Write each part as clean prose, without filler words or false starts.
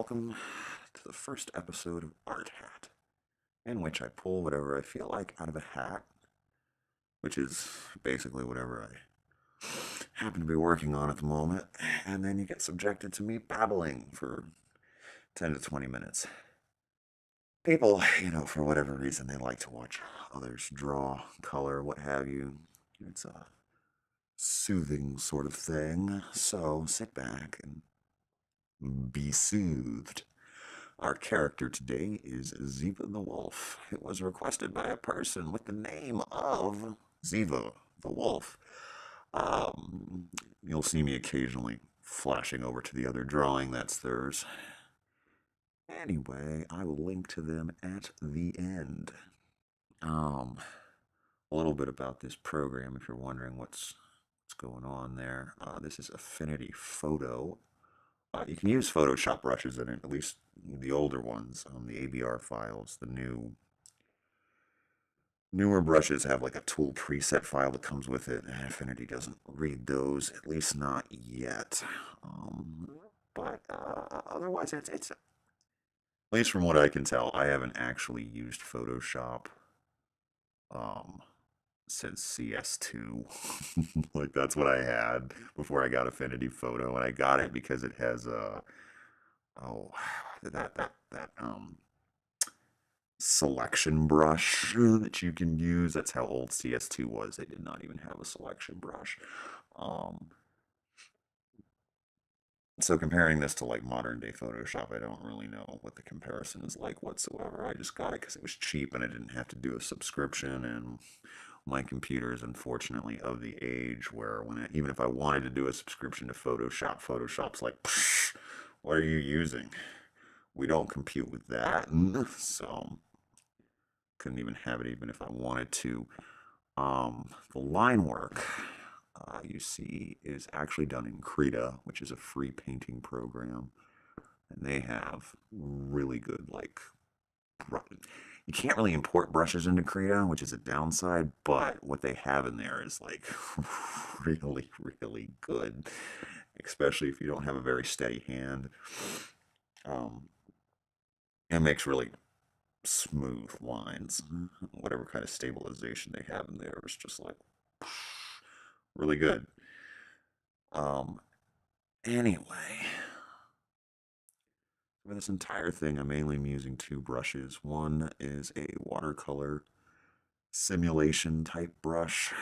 welcome to the first episode of Art Hat, in which I pull whatever I feel like out of a hat, which is basically whatever I happen to be working on at the moment, and then you get subjected to me babbling for 10 to 20 minutes. People, for whatever reason, they like to watch others draw, color, what have you. It's a soothing sort of thing, so sit back and be soothed. Our character today is Zeva the Wolf. It was requested by a person with the name of Zeva the Wolf. You'll see me occasionally flashing over to the other drawing. That's theirs. Anyway, I will link to them at the end. Um, a little bit about this program, if you're wondering what's going on there. This is Affinity Photo. You can use Photoshop brushes in it, at least the older ones, the ABR files. The newer brushes have like a tool preset file that comes with it, and Affinity doesn't read those, at least not yet. But otherwise, it's at least from what I can tell, I haven't actually used Photoshop um, since CS2. Like that's what I had before I got Affinity Photo, and I got it because it has a oh that selection brush that you can use. That's how old CS2 was. They did not even have a selection brush. Um, so comparing this to like modern day Photoshop, I don't really know what the comparison is like whatsoever. I just got it because it was cheap and I didn't have to do a subscription. And my computer is unfortunately of the age where even if I wanted to do a subscription to Photoshop, Photoshop's like, "Psh, what are you using? We don't compute with that." So couldn't even have it even if I wanted to. The line work you see is actually done in Krita, which is a free painting program, and they have really good you can't really import brushes into Krita, which is a downside, but what they have in there is like really, really good, especially if you don't have a very steady hand. Um, it makes really smooth lines. Whatever kind of stabilization they have in there is just like really good. Um, anyway, for this entire thing, I'm mainly using two brushes. One is a watercolor simulation type brush.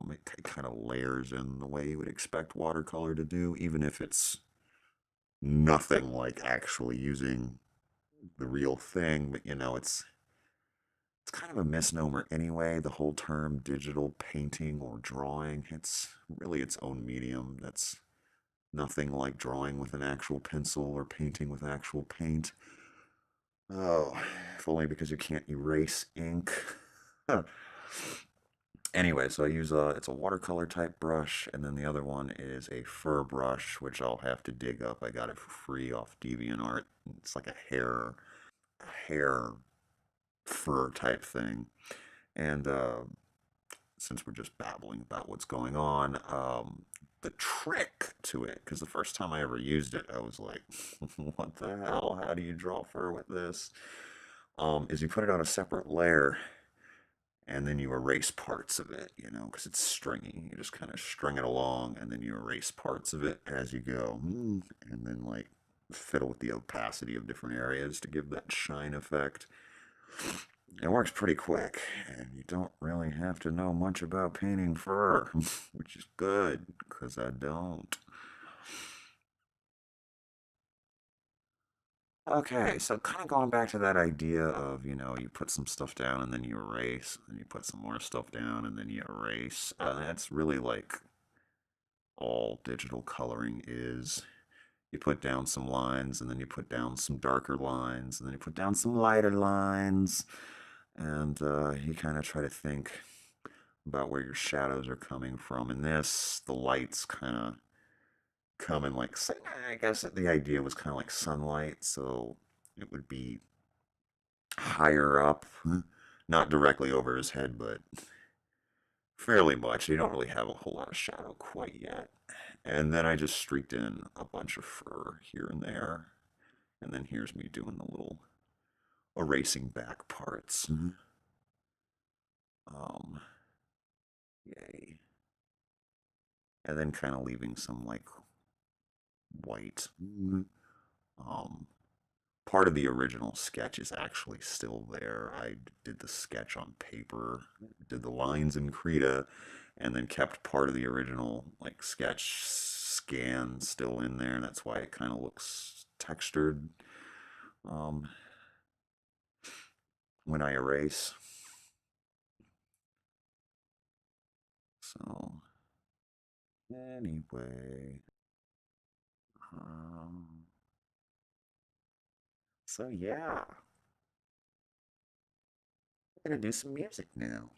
It kind of layers in the way you would expect watercolor to do, even if it's nothing like actually using the real thing. But it's kind of a misnomer anyway. The whole term digital painting or drawing, it's really its own medium. That's nothing like drawing with an actual pencil or painting with actual paint. Oh, if only because you can't erase ink. Anyway, so I use it's a watercolor type brush, and then the other one is a fur brush, which I'll have to dig up. I got it for free off DeviantArt. It's like a hair fur type thing. And since we're just babbling about what's going on, the trick to it, because the first time I ever used it, I was like, what the hell? How do you draw fur with this? Is you put it on a separate layer and then you erase parts of it, because it's stringy. You just kind of string it along and then you erase parts of it as you go. And then, like, fiddle with the opacity of different areas to give that shine effect. It works pretty quick, and you don't really have to know much about painting fur, which is good, because I don't. Okay, so kind of going back to that idea of, you put some stuff down and then you erase, and you put some more stuff down and then you erase. That's really like all digital coloring is. You put down some lines and then you put down some darker lines and then you put down some lighter lines, and you kind of try to think about where your shadows are coming from. In this, the lights kind of come in like, I guess the idea was kind of like sunlight, so it would be higher up, not directly over his head, but fairly much. You don't really have a whole lot of shadow quite yet. And then I just streaked in a bunch of fur here and there. And then here's me doing the little erasing back parts. Um, Yay. And then kind of leaving some like white. Um, Part of the original sketch is actually still there. I did the sketch on paper, did the lines in krita, and then kept part of the original like sketch scan still in there. And that's why it kind of looks textured um, when I erase. So anyway, um, so yeah, I'm gonna do some music now.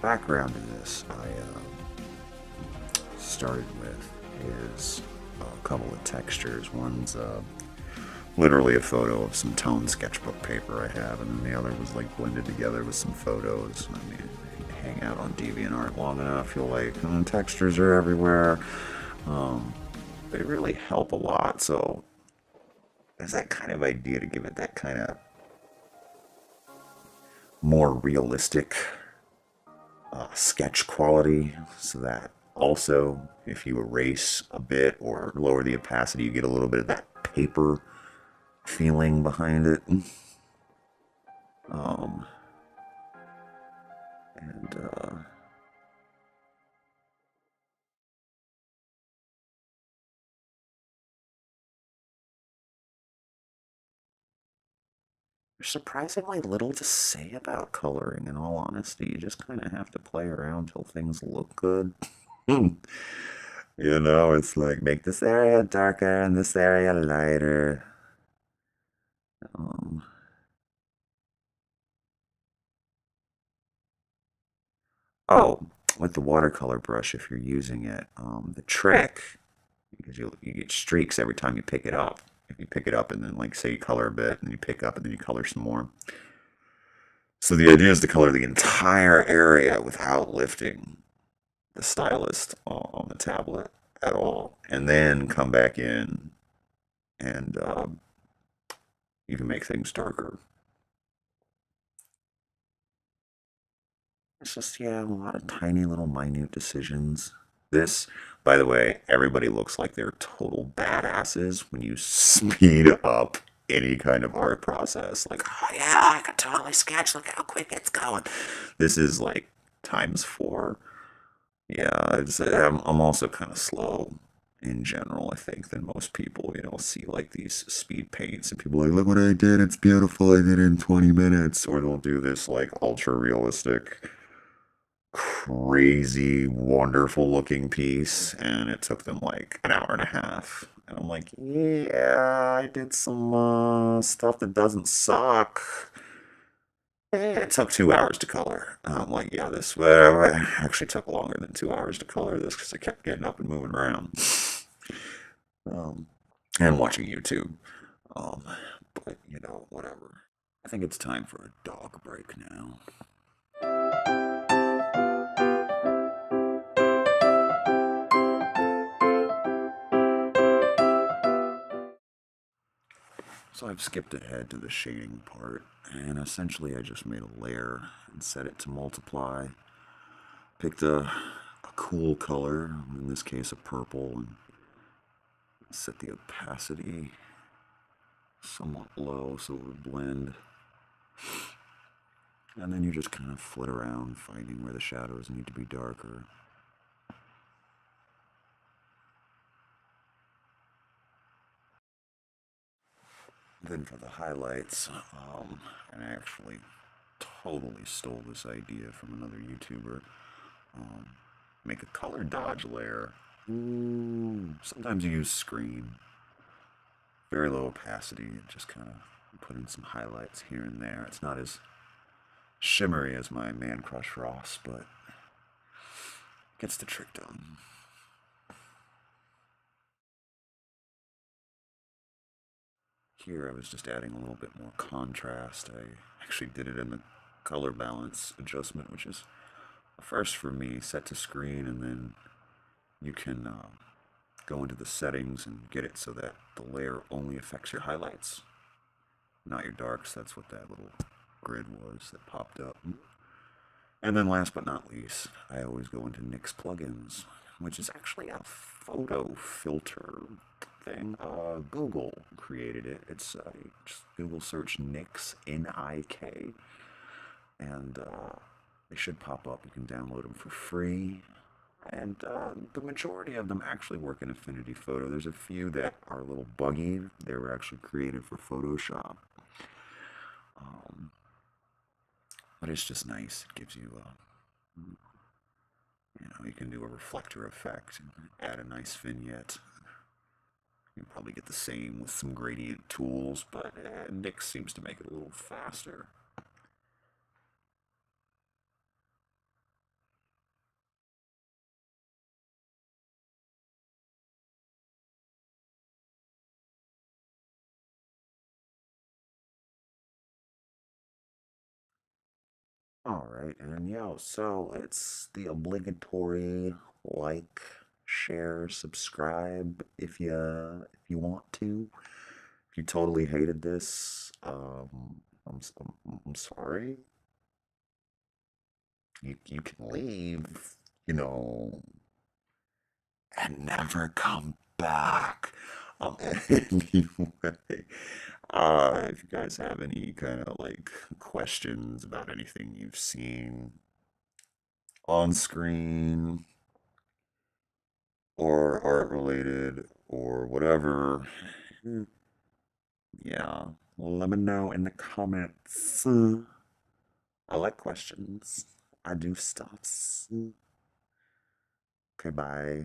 Background to this I started with is a couple of textures. One's literally a photo of some toned sketchbook paper I have, and then the other was like blended together with some photos. I mean, hang out on DeviantArt long enough, you'll like textures are everywhere. They really help a lot. So there's that kind of idea to give it that kind of more realistic sketch quality, so that also if you erase a bit or lower the opacity, you get a little bit of that paper feeling behind it. Um, and There's surprisingly little to say about coloring, in all honesty. You just kind of have to play around till things look good. It's like make this area darker and this area lighter. Um, oh, with the watercolor brush, if you're using it, the trick, because you get streaks every time you pick it up. If you pick it up and then, like, say you color a bit, and you pick up and then you color some more. So the idea is to color the entire area without lifting the stylus on the tablet at all, and then come back in and you can make things darker. It's just, yeah, a lot of tiny little minute decisions. This, by the way, everybody looks like they're total badasses when you speed up any kind of art process. Like, oh yeah, I can totally sketch. Look how quick it's going. This is like times four. Yeah, I'm also kind of slow in general, I think, than most people. See like these speed paints, and people are like, look what I did. It's beautiful. I did it in 20 minutes. Or they'll do this like ultra realistic crazy, wonderful looking piece, and it took them like an hour and a half. And I'm like, yeah, I did some stuff that doesn't suck. It took 2 hours to color. I'm like, yeah, this actually took longer than 2 hours to color this because I kept getting up and moving around um, and watching YouTube. Um, but, whatever. I think it's time for a dog break now. So I've skipped ahead to the shading part, and essentially I just made a layer and set it to multiply. Picked a cool color, in this case a purple, and set the opacity somewhat low so it would blend. And then you just kind of flit around, finding where the shadows need to be darker. Then for the highlights, and I actually totally stole this idea from another YouTuber. Um, Make a color dodge layer. Sometimes you use screen, very low opacity, and just kind of put in some highlights here and there. It's not as shimmery as my Man Crush Ross, but gets the trick done. Here I was just adding a little bit more contrast. I actually did it in the color balance adjustment, which is a first for me. Set to screen, and then you can go into the settings and get it so that the layer only affects your highlights, not your darks. That's what that little grid was that popped up. And then last but not least, I always go into Nix plugins, which is actually a photo filter thing. Google created it. It's just Google search Nix, N-I-K, and they should pop up. You can download them for free. And the majority of them actually work in Affinity Photo. There's a few that are a little buggy. They were actually created for Photoshop. Um, but it's just nice. It gives you, you can do a reflector effect and add a nice vignette. You probably get the same with some gradient tools, but Nix seems to make it a little faster. All right, and yeah, so it's the obligatory like, share, subscribe if you want to. If you totally hated this, I'm sorry. You can leave, you know, and never come back. Anyway, if you guys have any kind of like questions about anything you've seen on screen or art related or whatever, yeah, let me know in the comments. I like questions. I do stuffs. Okay, bye.